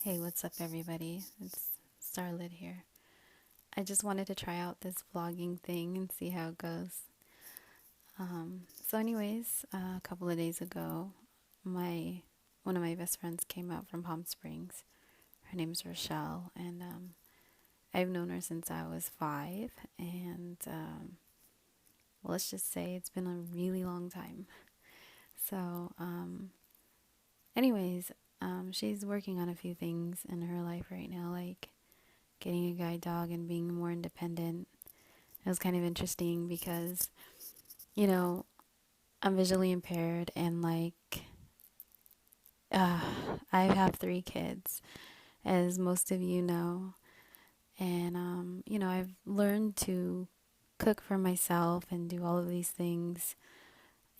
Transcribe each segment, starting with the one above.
Hey, what's up, everybody? It's Starlit here. I just wanted to try out this vlogging thing and see how it goes. Anyways, a couple of days ago, my one of my best friends came out from Palm Springs. Her name's Rochelle, and I've known her since I was 5. And well, let's just say it's been a really long time. So, anyways, she's working on a few things in her life right now, like getting a guide dog and being more independent. It was kind of interesting because, you know, I'm visually impaired and uh, I have 3 kids, as most of you know. And, I've learned to cook for myself and do all of these things.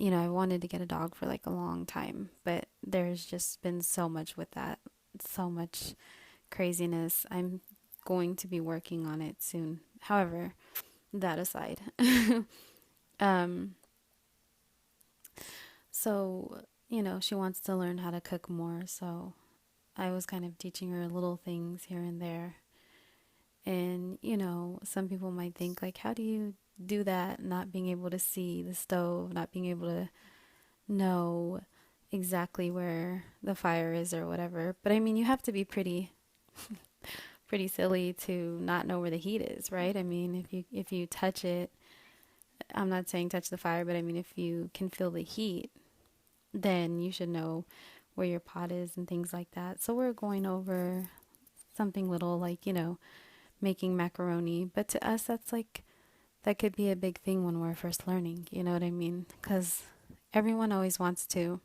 I wanted to get a dog for like a long time, but there's just been so much with that, so much craziness. I'm going to be working on it soon. However, that aside, um, she wants to learn how to cook more. So I was kind of teaching her little things here and there. And, some people might think, like, how do you do that not being able to see the stove, not being able to know exactly where the fire is or whatever. But I mean, you have to be pretty silly to not know where the heat is, right? I mean, if you touch it, I'm not saying touch the fire, but I mean, if you can feel the heat, then you should know where your pot is and things like that. So we're going over something little like, making macaroni. But to us, that could be a big thing when we're first learning. You know what I mean? Because everyone always wants to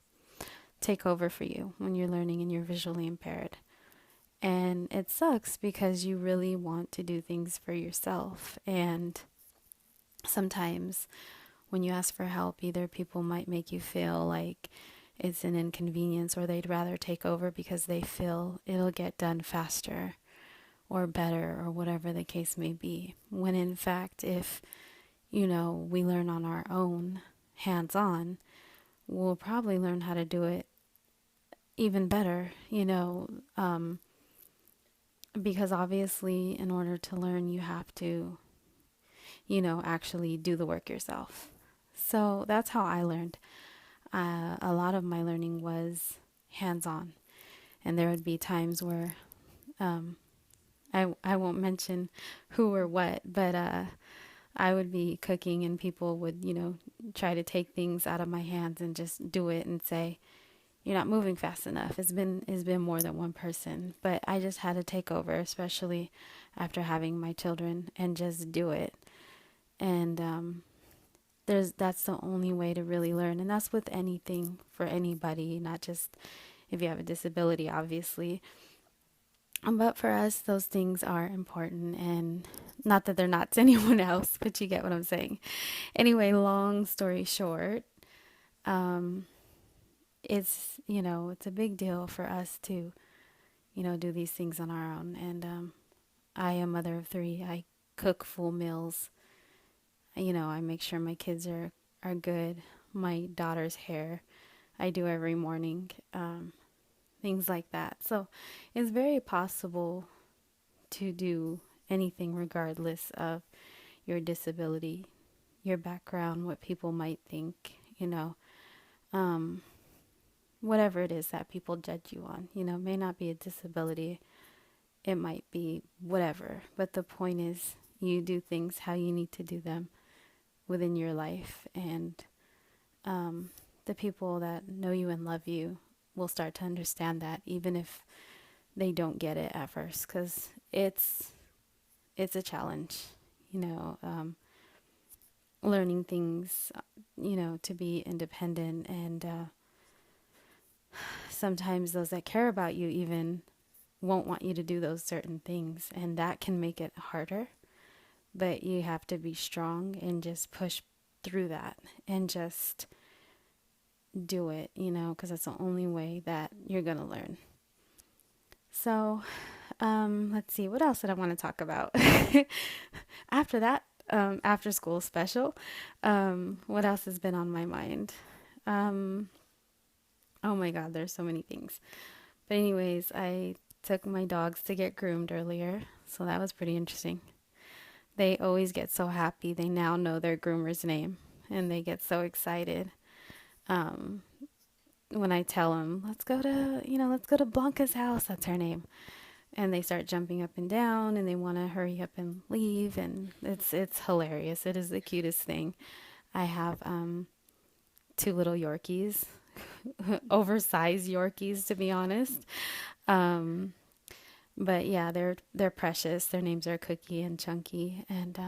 take over for you when you're learning and you're visually impaired. And it sucks because you really want to do things for yourself. And sometimes when you ask for help, either people might make you feel like it's an inconvenience or they'd rather take over because they feel it'll get done faster or better or whatever the case may be. When in fact, if, we learn on our own, hands on, we'll probably learn how to do it even better, because obviously, in order to learn, you have to, actually do the work yourself. So that's how I learned. A lot of my learning was hands on. And there would be times where um, I won't mention who or what, but I would be cooking and people would, try to take things out of my hands and just do it and say, you're not moving fast enough. It's been more than one person, but I just had to take over, especially after having my children, and just do it. And that's the only way to really learn, and that's with anything for anybody, not just if you have a disability, obviously. But for us, those things are important, and not that they're not to anyone else, but you get what I'm saying. Anyway, long story short, um, it's a big deal for us to, do these things on our own. And I am mother of 3. I cook full meals. I make sure my kids are good. My daughter's hair, I do every morning. Things like that. So it's very possible to do anything regardless of your disability, your background, what people might think, um, whatever it is that people judge you on. May not be a disability, it might be whatever. But the point is, you do things how you need to do them within your life, and the people that know you and love you will start to understand that, even if they don't get it at first, because it's a challenge, you know, um, learning things, to be independent, and sometimes those that care about you even won't want you to do those certain things, and that can make it harder. But you have to be strong and just push through that and just do it, because that's the only way that you're going to learn. So, let's see, what else did I want to talk about? After that, after school special, what else has been on my mind? Um, oh my God, there's so many things. But anyways, I took my dogs to get groomed earlier, so that was pretty interesting. They always get so happy. They now know their groomer's name, and they get so excited um, when I tell them, let's go to Blanca's house. That's her name. And they start jumping up and down, and they want to hurry up and leave, and it's hilarious. It is the cutest thing. I have two little Yorkies, oversized Yorkies, to be honest. Um, but yeah, they're precious. Their names are Cookie and Chunky, and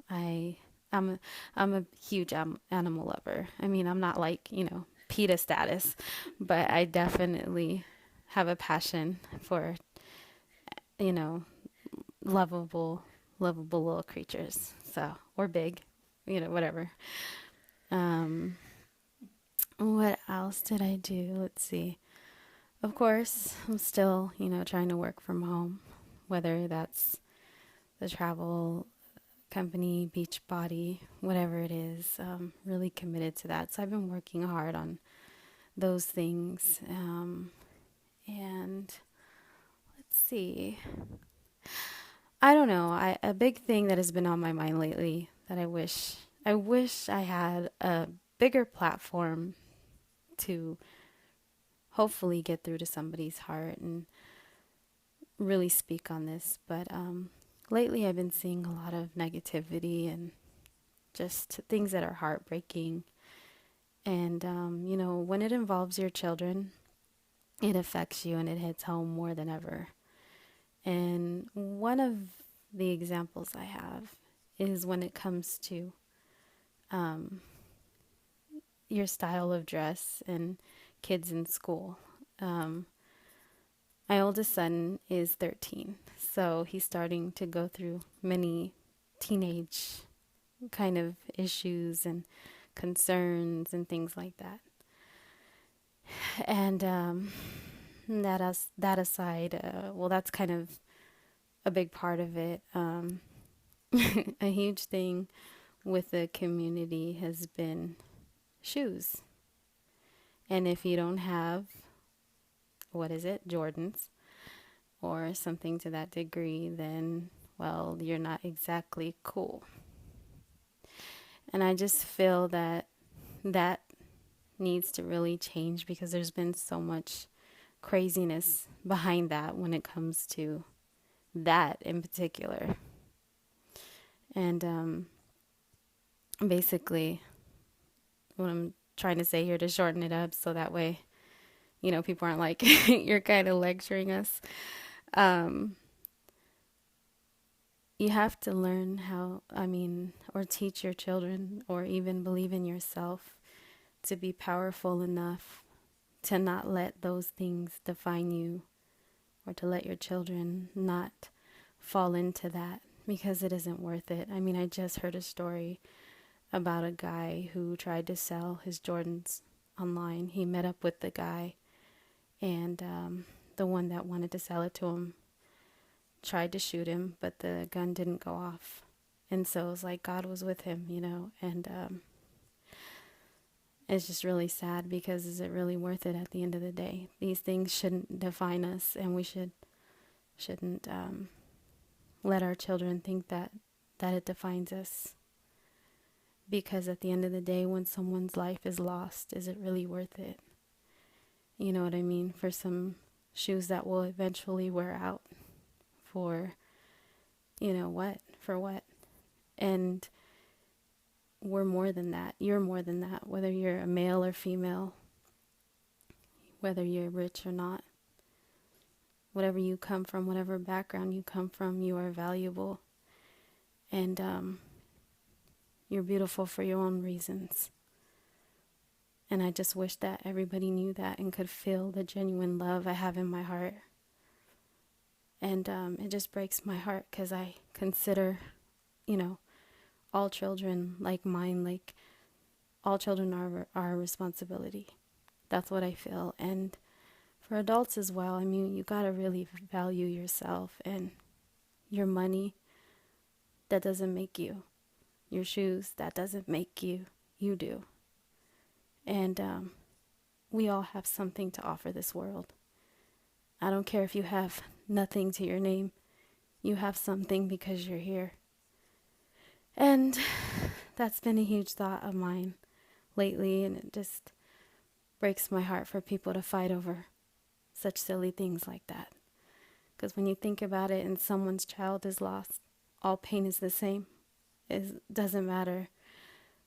I I'm a huge animal lover. I mean, I'm not like PETA status, but I definitely have a passion for you know lovable little creatures. So or big, whatever. Um, what else did I do? Let's see. Of course, I'm still, trying to work from home, whether that's the travel company, beach body, whatever it is. Really committed to that. So I've been working hard on those things. And let's see. I don't know. A big thing that has been on my mind lately that I wish I had a bigger platform to hopefully get through to somebody's heart and really speak on this. But lately I've been seeing a lot of negativity and just things that are heartbreaking. And, when it involves your children, it affects you and it hits home more than ever. And one of the examples I have is when it comes to um, your style of dress and kids in school. My oldest son is 13, so he's starting to go through many teenage kind of issues and concerns and things like that. And that aside, well, that's kind of a big part of it. A huge thing with the community has been shoes. And if you don't have, what is it, Jordans or something to that degree, then, well, you're not exactly cool. And I just feel that needs to really change because there's been so much craziness behind that when it comes to that in particular. And basically, what I'm trying to say here to shorten it up so that way, people aren't like, you're kind of lecturing us. You have to learn or teach your children or even believe in yourself to be powerful enough to not let those things define you or to let your children not fall into that because it isn't worth it. I mean, I just heard a story about a guy who tried to sell his Jordans online. He met up with the guy and the one that wanted to sell it to him tried to shoot him, but the gun didn't go off. And so it was like God was with him, and it's just really sad because is it really worth it at the end of the day? These things shouldn't define us, and we shouldn't let our children think that it defines us. Because at the end of the day, when someone's life is lost, is it really worth it? You know what I mean? For some shoes that will eventually wear out. For, what? For what? And we're more than that. You're more than that. Whether you're a male or female, whether you're rich or not, whatever you come from, whatever background you come from, you are valuable. And you're beautiful for your own reasons. And I just wish that everybody knew that and could feel the genuine love I have in my heart. And it just breaks my heart because I consider, all children like mine, like all children are our responsibility. That's what I feel. And for adults as well, I mean, you got to really value yourself and your money. That doesn't make you. Your shoes, that doesn't make you. You do. And we all have something to offer this world. I don't care if you have nothing to your name. You have something because you're here. And that's been a huge thought of mine lately, and it just breaks my heart for people to fight over such silly things like that. Because when you think about it and someone's child is lost, all pain is the same. It doesn't matter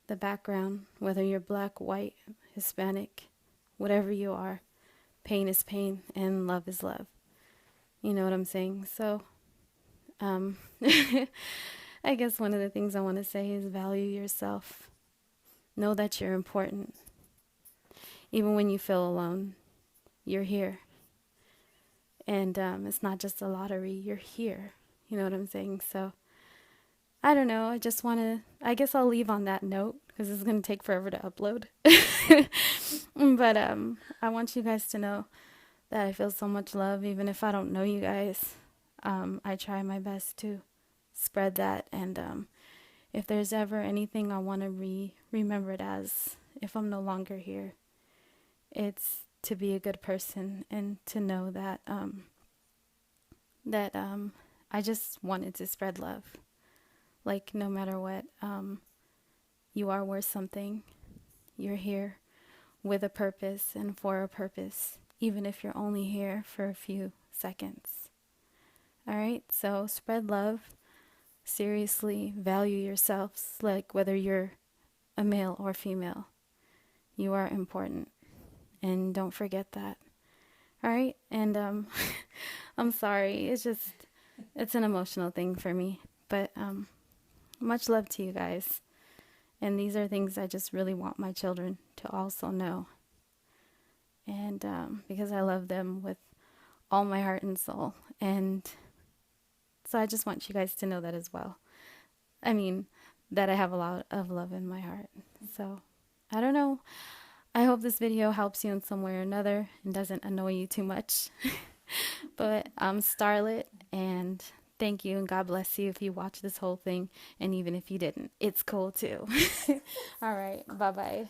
the background, whether you're black, white, Hispanic, whatever you are. Pain is pain and love is love. You know what I'm saying? So, I guess one of the things I want to say is value yourself. Know that you're important. Even when you feel alone, you're here. And it's not just a lottery, you're here. You know what I'm saying? So, I don't know. I just want to, I guess I'll leave on that note because it's going to take forever to upload. But I want you guys to know that I feel so much love, even if I don't know you guys. I try my best to spread that. And if there's ever anything I want to remember it as, if I'm no longer here, it's to be a good person and to know that I just wanted to spread love. Like, no matter what, you are worth something. You're here with a purpose and for a purpose, even if you're only here for a few seconds. All right, so spread love. Seriously, value yourselves, like whether you're a male or female. You are important, and don't forget that. All right, and I'm sorry. It's an emotional thing for me, but much love to you guys. And these are things I just really want my children to also know. And because I love them with all my heart and soul. And so I just want you guys to know that as well. I mean, that I have a lot of love in my heart. So, I don't know. I hope this video helps you in some way or another and doesn't annoy you too much. But I'm Starlet, and thank you, and God bless you if you watch this whole thing. And even if you didn't, it's cool too. All right. Bye-bye.